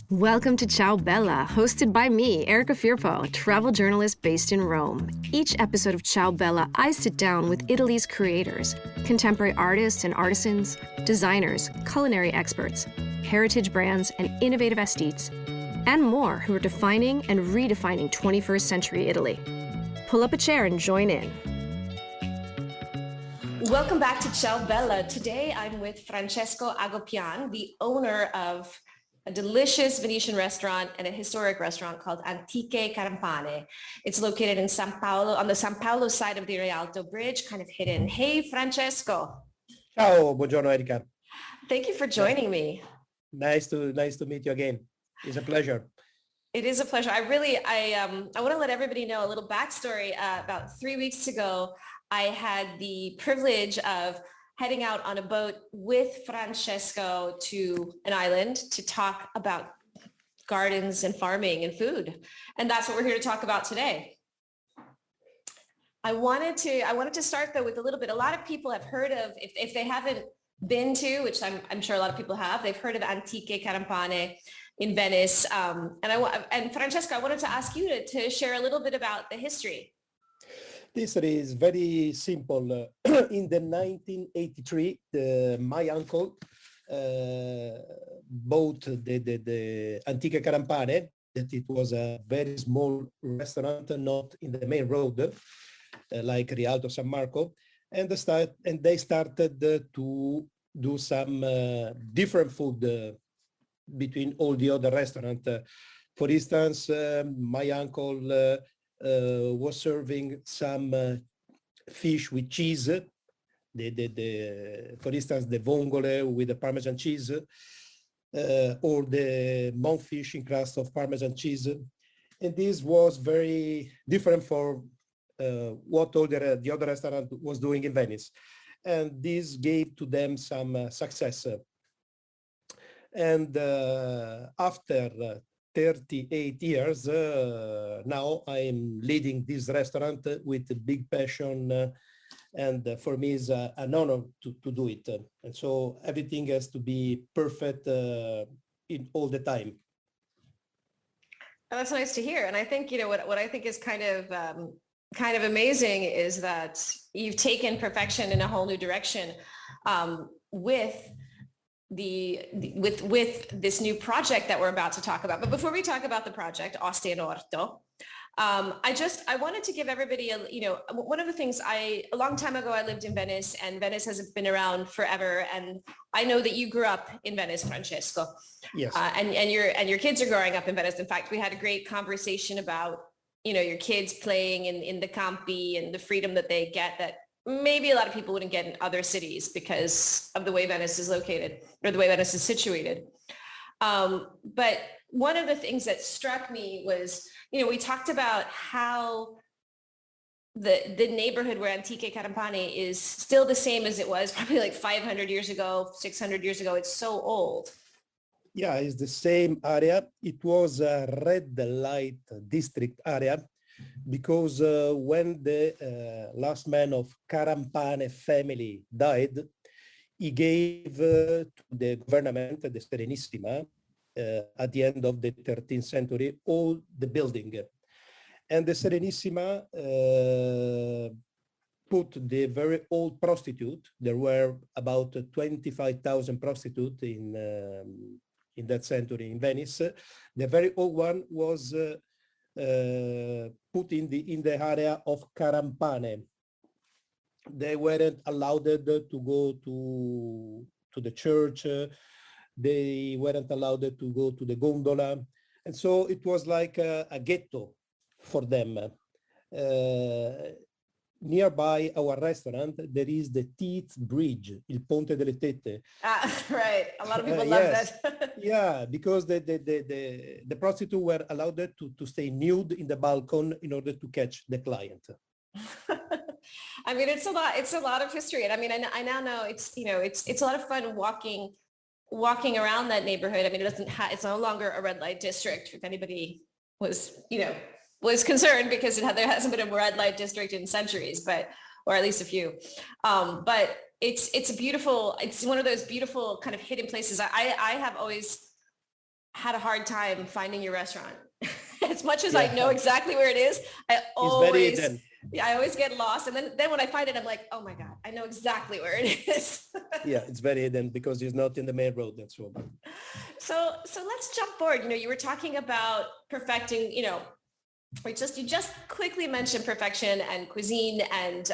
Welcome to Ciao Bella, hosted by me, Erica Firpo, a travel journalist based in Rome. Each episode of Ciao Bella, I sit down with Italy's creators, contemporary artists and artisans, designers, culinary experts, heritage brands, and innovative aesthetes, and more who are defining and redefining 21st century Italy. Pull up a chair and join in. Welcome back to Ciao Bella. Today I'm with Francesco Agopian, the owner of a delicious Venetian restaurant and a historic restaurant called Antiche Carampane. It's located in San Paolo, on the San Paolo side of the Rialto Bridge, kind of hidden. Hey, Francesco. Ciao, buongiorno, Erica. Thank you for joining me. Nice to meet you again. It's a pleasure. It is a pleasure. I want to let everybody know a little backstory. About 3 weeks ago, I had the privilege of heading out on a boat with Francesco to an island to talk about gardens and farming and food. And that's what we're here to talk about today. I wanted to start though with a lot of people have heard of, if they haven't been to, which I'm sure a lot of people have, they've heard of Antiche Carampane in Venice. And Francesco, I wanted to ask you to share a little bit about the history. The history is very simple. In the 1983, my uncle bought the Antiche Carampane, that it was a very small restaurant, not in the main road, like Rialto San Marco, and they started to do some different food between all the other restaurants. For instance, my uncle was serving some fish with cheese, for instance, the vongole with the Parmesan cheese, or the monkfish in crust of Parmesan cheese. And this was very different for what all the other restaurant was doing in Venice. And this gave to them some success. And after 38 years, now I'm leading this restaurant with a big passion, and for me it's an honor to do it. And so everything has to be perfect in all the time. Oh, that's nice to hear. And I think, what I think is kind of amazing is that you've taken perfection in a whole new direction with this new project that we're about to talk about. But before we talk about the project, Osti and Orto, I wanted to give everybody one of the things a long time ago, I lived in Venice, and Venice has been around forever. And I know that you grew up in Venice, Francesco. Yes. And your kids are growing up in Venice. In fact, we had a great conversation about, your kids playing in the campi and the freedom that they get that maybe a lot of people wouldn't get in other cities because of the way Venice is located or the way Venice is situated. But one of the things that struck me was, we talked about how the neighborhood where Antiche Carampane is still the same as it was probably like 500 years ago, 600 years ago. It's so old. Yeah, it's the same area. It was a red light district area, because when the last man of Carampane family died, he gave to the government, the Serenissima, at the end of the 13th century, all the building. And the Serenissima put the very old prostitute. There were about 25,000 prostitutes in that century in Venice. The very old one was put in the area of Carampane. They weren't allowed to go to the church. They weren't allowed to go to the gondola. And so it was like a ghetto for them. Nearby our restaurant, there is the Teeth Bridge, Il Ponte delle Tette. Right. A lot of people love yes. that. Yeah, because the prostitutes were allowed to stay nude in the balcony in order to catch the client. I mean, it's a lot of history. And I mean, I now know it's a lot of fun walking around that neighborhood. I mean, it's no longer a red light district, if anybody was concerned, because there hasn't been a red light district in centuries, or at least a few. But it's one of those beautiful kind of hidden places. I have always had a hard time finding your restaurant. As much as I Yeah, know exactly where it is, it's very hidden. I always get lost. And then when I find it, I'm like, oh my God, I know exactly where it is. Yeah, it's very hidden because it's not in the main road. That's all. So let's jump forward. You know, you were talking about perfecting, you know, you just quickly mentioned perfection and cuisine, and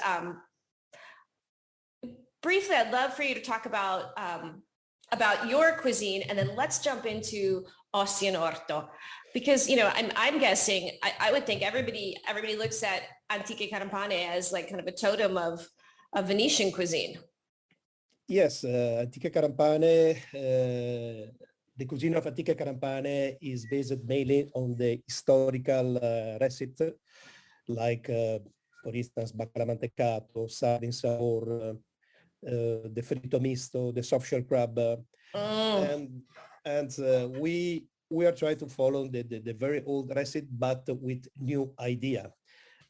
briefly, I'd love for you to talk about your cuisine, and then let's jump into Osti and Orto, because you know I'm guessing I would think everybody looks at Antiche Carampane as like kind of a totem of Venetian cuisine. Yes, Antica Carampane, the cuisine of Antica Carampane is based mainly on the historical recipe, like, for instance, baccalà mantecato, sardine saor, the fritto misto, the soft shell crab, and we are trying to follow the very old recipe, but with new idea.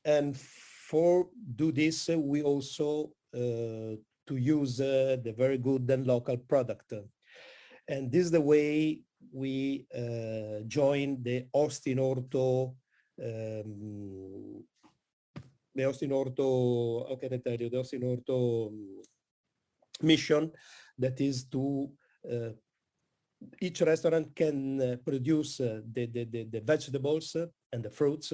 And for do this, we also to use the very good and local product. And this is the way we join the Osti Orto, the Osti Orto, how can I tell you, the Osti Orto mission, that is to each restaurant can produce the vegetables and the fruits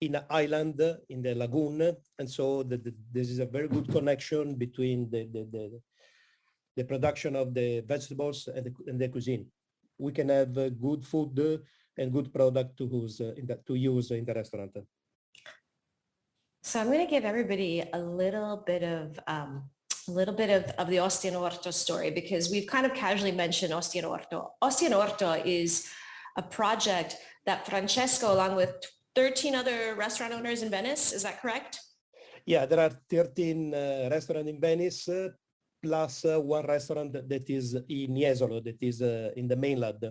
in an island, in the lagoon, and so this is a very good connection between the production of the vegetables and the cuisine. We can have good food and good product to use in the restaurant. So I'm going to give everybody a little bit of the Osti and Orto story, because we've kind of casually mentioned Osti and Orto. Osti and Orto is a project that Francesco, along with 13 other restaurant owners in Venice, is that correct? Yeah, there are 13 restaurants in Venice, plus one restaurant that is in Jesolo, that is in the mainland,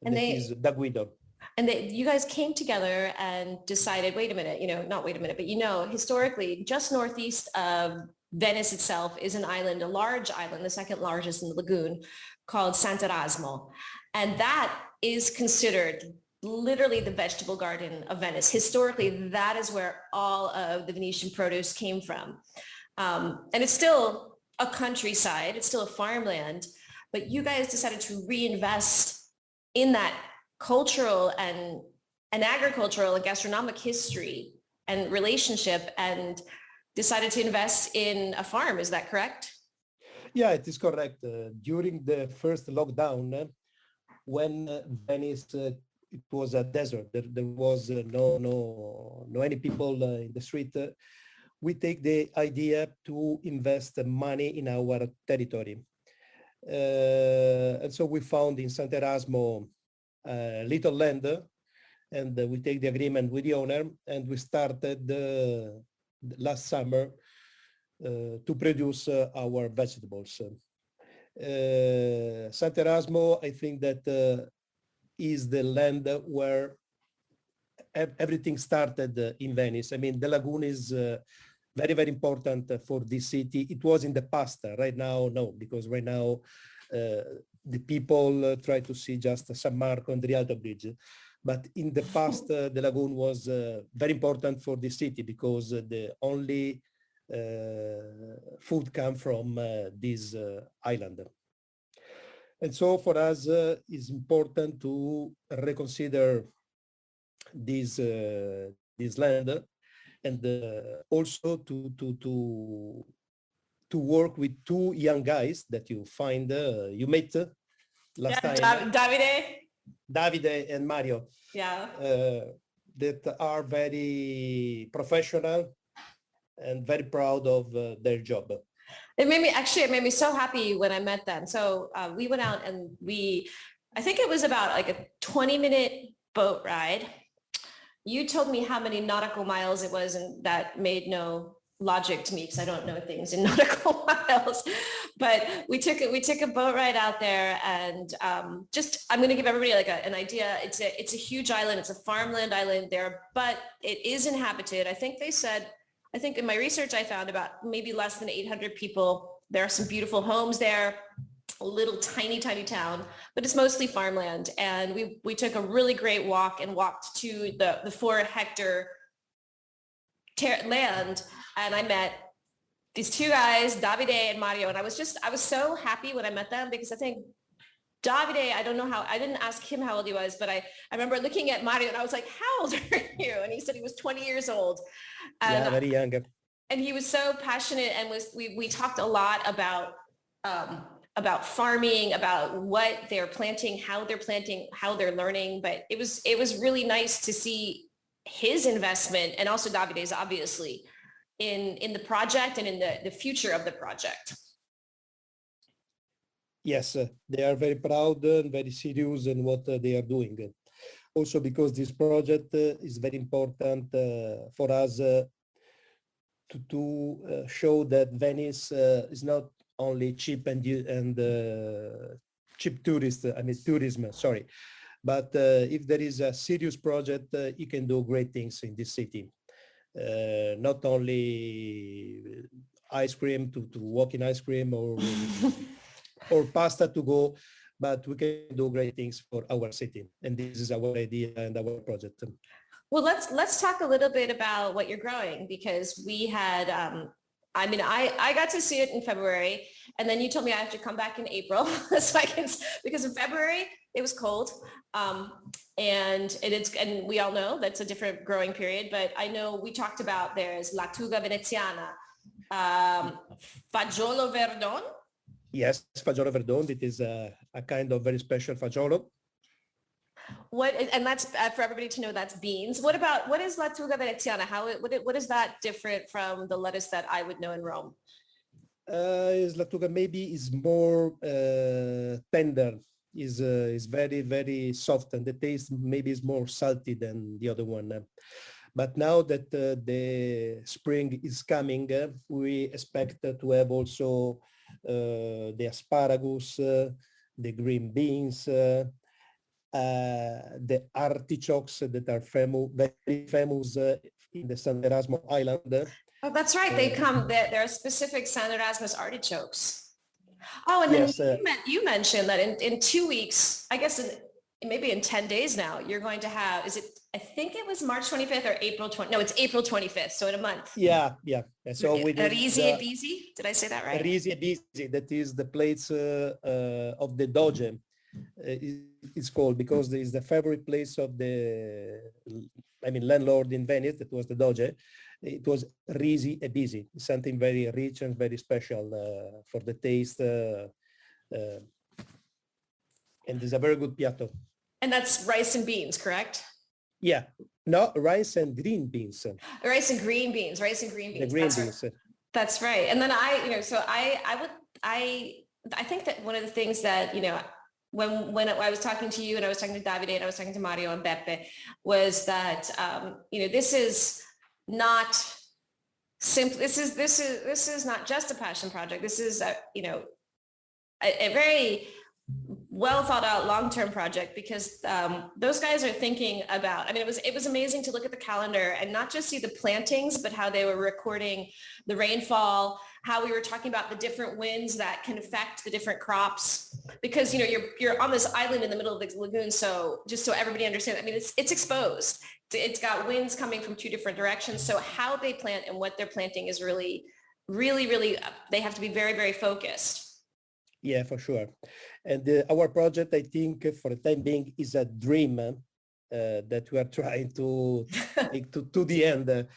and that is Da Guido. And you guys came together and decided, wait a minute, you know, not wait a minute, but you know, historically, just northeast of Venice itself is an island, a large island, the second largest in the lagoon, called Sant'Erasmo. And that is considered literally the vegetable garden of Venice. Historically, that is where all of the Venetian produce came from. And it's still a countryside, it's still a farmland, but you guys decided to reinvest in that cultural and agricultural and gastronomic history and relationship, and decided to invest in a farm. Is that correct? Yeah, it is correct. During the first lockdown, when Venice, it was a desert, there was no any people in the street, we take the idea to invest money in our territory. And so we found in Sant'Erasmo little land, and we take the agreement with the owner, and we started last summer to produce our vegetables. Sant'Erasmo, I think that is the land where everything started in Venice. I mean, the lagoon is very, very important for this city. It was in the past. Right now, no, because right now the people try to see just San Marco and the Rialto Bridge. But in the past, the lagoon was very important for the city, because the only food come from this island. And so for us, it's important to reconsider this land, and also to work with two young guys that you find, you met last time. Davide and Mario. Yeah. That are very professional and very proud of their job. It made me so happy when I met them. So we went out and I think it was about like a 20-minute boat ride. You told me how many nautical miles it was, and that made no logic to me because I don't know things in nautical miles. But we took a boat ride out there, and I'm going to give everybody like an idea. It's a huge island. It's a farmland island there, but it is inhabited. I think in my research I found about maybe less than 800 people. There are some beautiful homes there. a little tiny town, but it's mostly farmland. And we took a really great walk and walked to the 4-hectare land, and I met these two guys, Davide and Mario, and I was so happy when I met them, because I think Davide, I don't know how, I didn't ask him how old he was, but I remember looking at Mario and I was like, how old are you? And he said he was 20 years old. And, yeah, very young. And he was so passionate, and we talked a lot about farming, about what they're planting, how they're learning. But it was really nice to see his investment, and also Davide's, obviously, in the project and in the future of the project. Yes, they are very proud and very serious in what they are doing. Also because this project is very important for us to show that Venice is not only cheap and cheap tourism, sorry. But if there is a serious project, you can do great things in this city. Not only ice cream to walk in ice cream or pasta to go, but we can do great things for our city. And this is our idea and our project. Well, let's talk a little bit about what you're growing, because we had, I got to see it in February, and then you told me I have to come back in April, so because in February it was cold, and we all know that's a different growing period. But I know we talked about there's Lattuga Veneziana, Fagiolo Verdon. Yes, Fagiolo Verdon. It is a kind of very special fagiolo. And that's for everybody to know, that's beans. What is Lattuga Veneziana? What is that different from the lettuce that I would know in Rome? Lattuga maybe is more tender, is very, very soft, and the taste maybe is more salty than the other one. But now that the spring is coming, we expect to have also the asparagus, the green beans, the artichokes that are very famous in the San Erasmo Island. Oh, that's right. There are specific San Erasmus artichokes. Oh, and then yes, you mentioned that in 2 weeks, I guess maybe in 10 days now, you're going to have, I think it was March 25th or April 20th. No, it's April 25th. So in a month. Yeah. So we did Risi e Bisi. Did I say that right? Risi e Bisi, that is the place of the Doge. It's called because it is the favorite place of the landlord in Venice. That was the Doge. It was Risi e Bisi, something very rich and very special for the taste, and it's a very good piatto. And that's rice and beans, correct? Yeah, no, rice and green beans. Rice and green beans. The green beans. Right. That's right. And then I think that one of the things that, when I was talking to you and I was talking to Davide and I was talking to Mario and Beppe, was that, this is not simple. This is not just a passion project. This is a very well thought out long-term project, because those guys are thinking about, it was amazing to look at the calendar and not just see the plantings, but how they were recording the rainfall, how we were talking about the different winds that can affect the different crops, because you're on this island in the middle of the lagoon. So just so everybody understands, it's exposed. It's got winds coming from 2 different directions. So how they plant and what they're planting is really, really, really, they have to be very, very focused. Yeah, for sure. And our project, I think, for the time being, is a dream that we are trying to take to the end,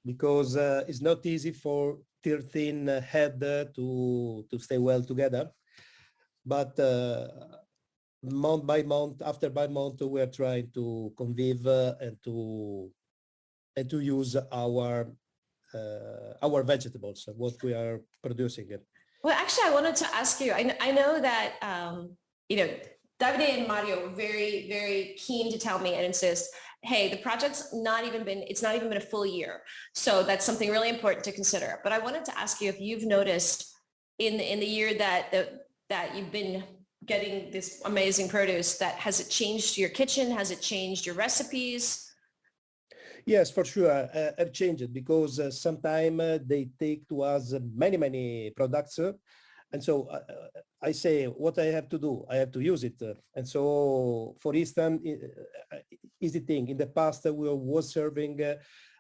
because it's not easy for 13 head to stay well together. But month by month, after by month, we are trying to convive and to use our vegetables, what we are producing. Well, actually, I wanted to ask you, I know that, Davide and Mario were very, very keen to tell me and insist, hey, the project's not even been a full year. So that's something really important to consider. But I wanted to ask you if you've noticed in the year that you've been getting this amazing produce, has it changed your kitchen? Has it changed your recipes? Yes, for sure. I've changed it because sometimes they take to us many products And so I say, what I have to do, I have to use it. And so, for instance, easy thing, in the past, we was serving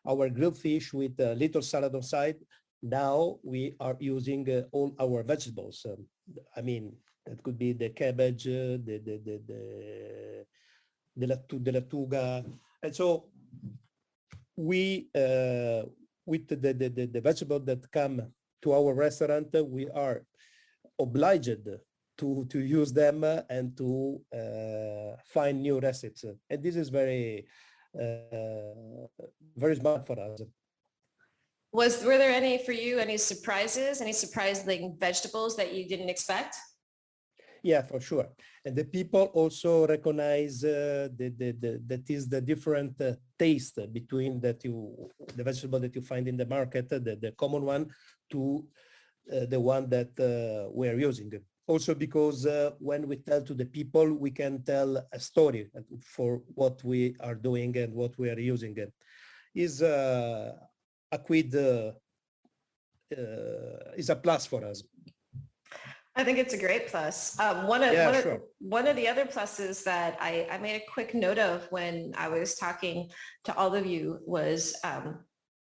our grilled fish with a little salad on side. Now we are using all our vegetables. I mean, that could be the cabbage, the lattuga. And so we, with the vegetable that come to our restaurant, we are obliged to use them and to find new recipes. And this is very smart for us. Were there any for you, any surprises, any surprising vegetables that you didn't expect? Yeah, for sure. And the people also recognize that is the different taste between the vegetable that you find in the market, the common one, to the one that we're using. Also because when we tell to the people, we can tell a story for what we are doing and what we are using. Is a quid is a plus for us. I think it's a great plus. One of the other pluses that I made a quick note of when I was talking to all of you was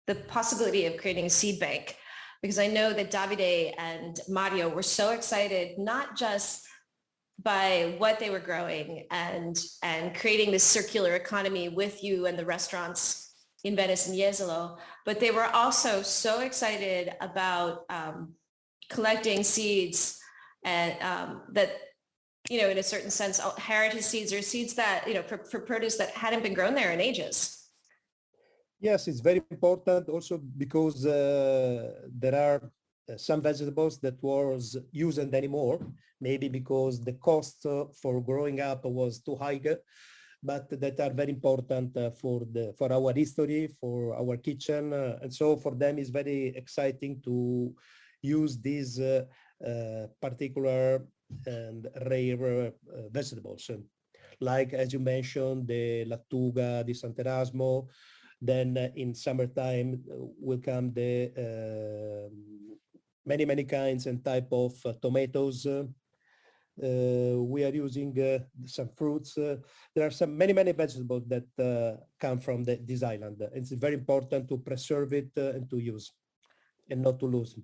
the possibility of creating a seed bank, because I know that Davide and Mario were so excited, not just by what they were growing and creating this circular economy with you and the restaurants in Venice and Jesolo, but they were also so excited about collecting seeds and that, you know, in a certain sense, heritage seeds or seeds that, you know, for produce that hadn't been grown there in ages. Yes, it's very important also because there are some vegetables that was used anymore, maybe because the cost for growing up was too high, but that are very important for our history, for our kitchen. And so for them, it's very exciting to use these particular and rare vegetables. Like, as you mentioned, the lattuga, the Sant'Erasmo. Then in summertime will come the many kinds and type of tomatoes. We are using some fruits. There are some many vegetables that come from this island. It's very important to preserve it and to use and not to lose.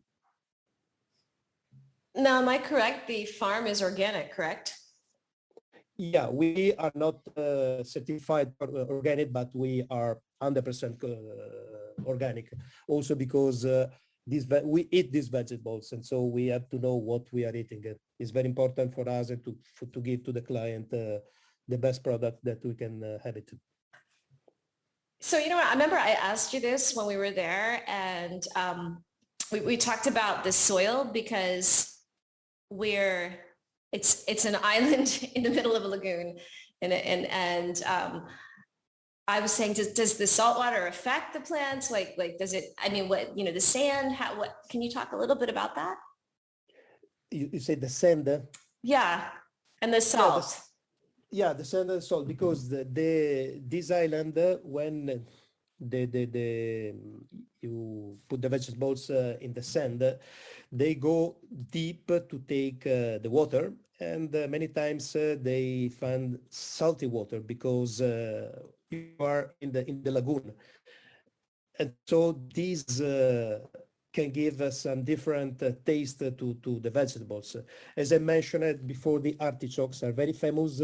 Now, am I correct? The farm is organic, correct? Yeah, we are not certified organic, but we are 100% organic. Also because we eat these vegetables, and so we have to know what we are eating. It's very important for us to give to the client the best product that we can have it. So, you know what, I remember I asked you this when we were there, and we talked about the soil, because it's an island in the middle of a lagoon, and I was saying, does the salt water affect the plants? Like does it? I mean, what, you know, the sand? What can you talk a little bit about that? You say the sand? Yeah, and the salt. Yeah, the sand and salt, because this island, when you put the vegetables in the sand, they go deep to take the water, and many times they find salty water because you are in the lagoon, and so these can give us some different taste to the vegetables. As I mentioned before, the artichokes are very famous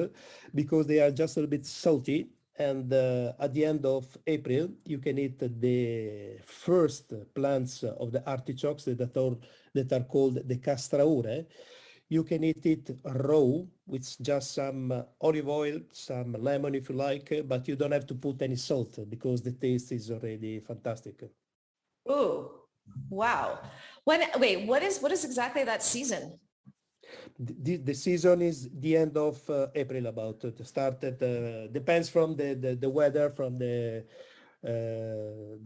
because they are just a little bit salty. And at the end of April, you can eat the first plants of the artichokes that are called the castraure. You can eat it raw with just some olive oil, some lemon if you like, but you don't have to put any salt because the taste is already fantastic. Ooh, wow. What is exactly that season? The season is the end of April, about to start. Depends from the weather, from the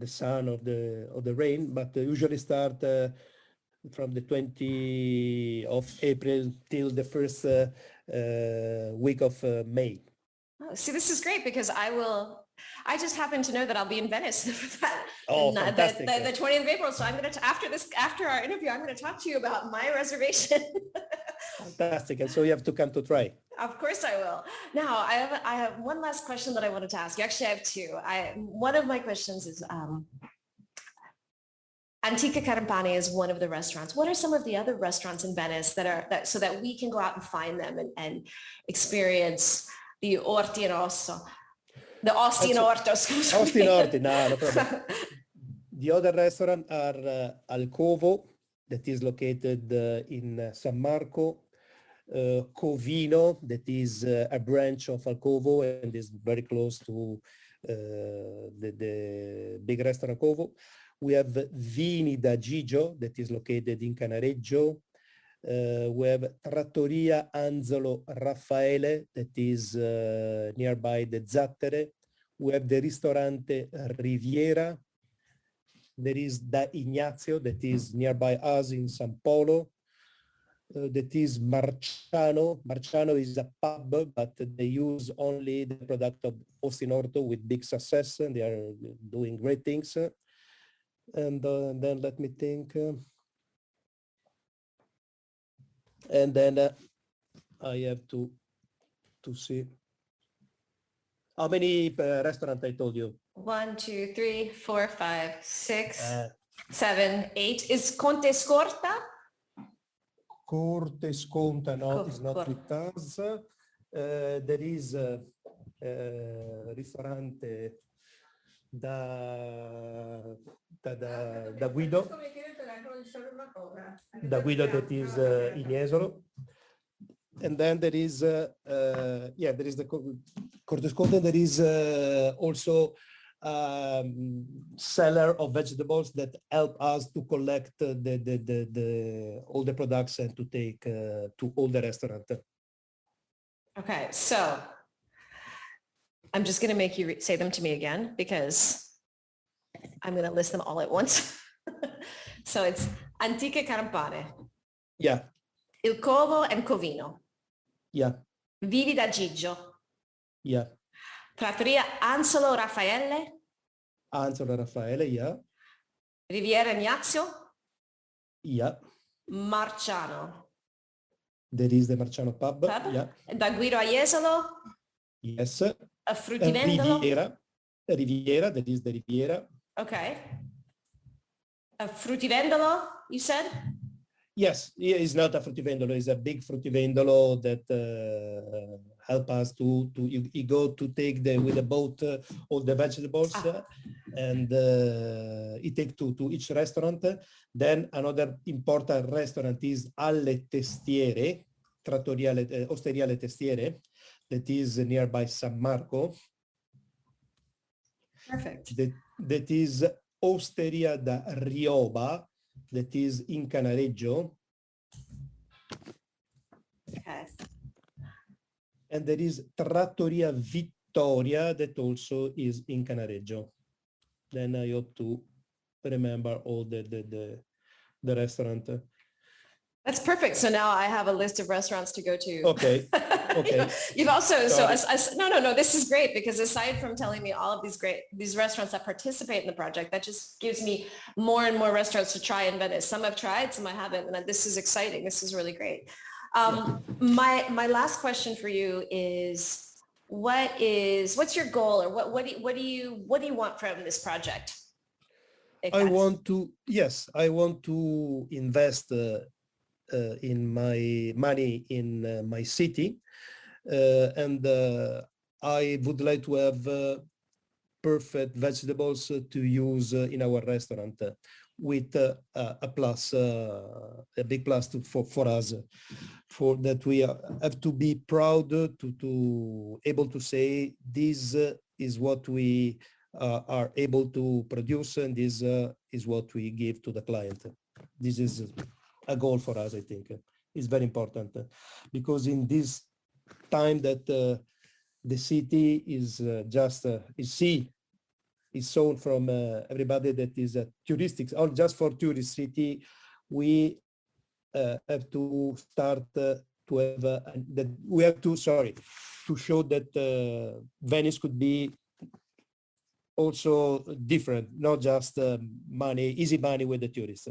sun or the rain, but usually start from the 20th of April till the first week of May. Oh, see, this is great, because I will I just happen to know that I'll be in Venice Oh, the fantastic. the 20th of April. So I'm going to, after our interview, I'm going to talk to you about my reservation. Fantastic. And so you have to come to try. Of course I will. Now I have one last question that I wanted to ask you. Actually, I have two. One of my questions is, Antica Carampane is one of the restaurants. What are some of the other restaurants in Venice so that we can go out and find them and experience the Orti and Osso, the Osti and Orto? Osti and Orti, no problem. The other restaurant are Alcovo, that is located in San Marco, Covino, that is a branch of Alcovo and is very close to the big restaurant Alcovo. We have Vini da Gigio, that is located in Canareggio. We have Trattoria Anzolo Raffaele, that is nearby the Zattere. We have the Ristorante Riviera. There is Da Ignazio, that is nearby us in San Polo. That is Marciano. Marciano is a pub, but they use only the product of Osti and Orto with big success, and they are doing great things. And then let me think. And then I have to see. How many restaurants I told you? 1, 2, 3, 4, 5, 6, 7, 8. Is Conte Scorta? Corte Sconta, no, it's not with us. There is Ristorante da Guido. Da Guido, that is in Jesolo. And then there is, there is the Corte Sconta. There is also seller of vegetables that help us to collect all the products and to take to all the restaurant. Okay, so I'm just going to make you say them to me again because I'm going to list them all at once. So it's Antica Carampane. Yeah. Il Covo and Covino. Yeah. Vini da Gigio. Yeah. Trattoria Ansolo Raffaele. Ansolo Raffaele, yeah. Riviera Ignazio. Yeah. Marciano. There is the Marciano pub. Yeah. Da Guido a Jesolo. Yes. A Fruttivendolo. Riviera, that is the Riviera. Okay. A Fruttivendolo, you said? Yes, it's not a fruttivendolo, it's a big fruttivendolo that help us to you go to take with the boat all the vegetables and it take to each restaurant. Then another important restaurant is Alle Testiere, Osteria Alle Testiere, that is nearby San Marco. Perfect. That is Osteria da Rioba, that is in Canareggio. Okay. And there is Trattoria Vittoria that also is in Canareggio. Then I hope to remember all the restaurant. That's perfect. So now I have a list of restaurants to go to. Okay. Okay. You've also, no, this is great because aside from telling me all of these restaurants that participate in the project, that just gives me more and more restaurants to try in Venice. Some I've tried, some I haven't, and this is exciting. This is really great. My last question for you is, what's your goal, or what do you want from this project? I want to invest in my money in my city, and I would like to have perfect vegetables to use in our restaurant, with a big plus for us, for that we have to be proud to able to say this is what we are able to produce, and this is what we give to the client. This is a goal for us, I think. It's very important because in this time that the city is is sold from everybody that is a touristic or just for tourist city, we have to start to have that we have to show that Venice could be also different, not just money, easy money with the tourists.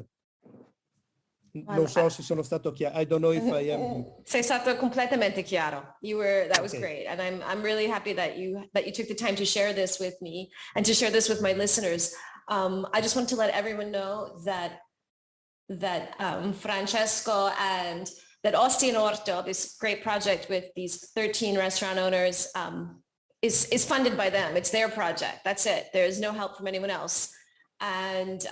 Non so se sono stato chiaro. I don't know if I am. Sei stato completamente chiaro. That was Okay. great. And I'm really happy that you took the time to share this with me and to share this with my listeners. I just want to let everyone know that Francesco and that Osti and Orto, this great project with these 13 restaurant owners, is funded by them. It's their project. That's it. There's no help from anyone else. And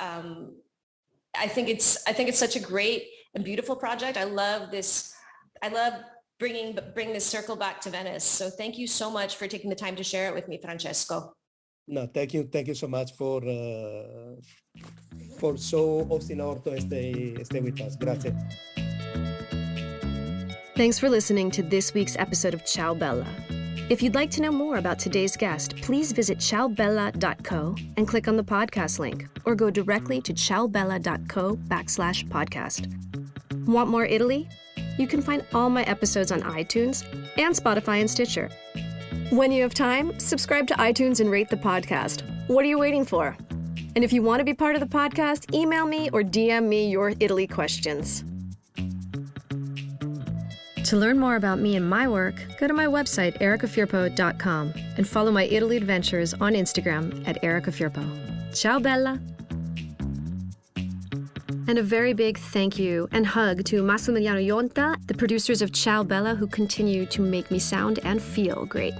I think it's such a great and beautiful project. I love this. I love bring this circle back to Venice. So thank you so much for taking the time to share it with me, Francesco. No, thank you so much for so Osti and Orto stay with us. Grazie. Thanks for listening to this week's episode of Ciao Bella. If you'd like to know more about today's guest, please visit ciaobella.co and click on the podcast link, or go directly to ciaobella.co/podcast. Want more Italy? You can find all my episodes on iTunes and Spotify and Stitcher. When you have time, subscribe to iTunes and rate the podcast. What are you waiting for? And if you want to be part of the podcast, email me or DM me your Italy questions. To learn more about me and my work, go to my website, ericafirpo.com, and follow my Italy adventures on Instagram at ericafirpo. Ciao, Bella! And a very big thank you and hug to Massimiliano Yonta, the producers of Ciao Bella, who continue to make me sound and feel great.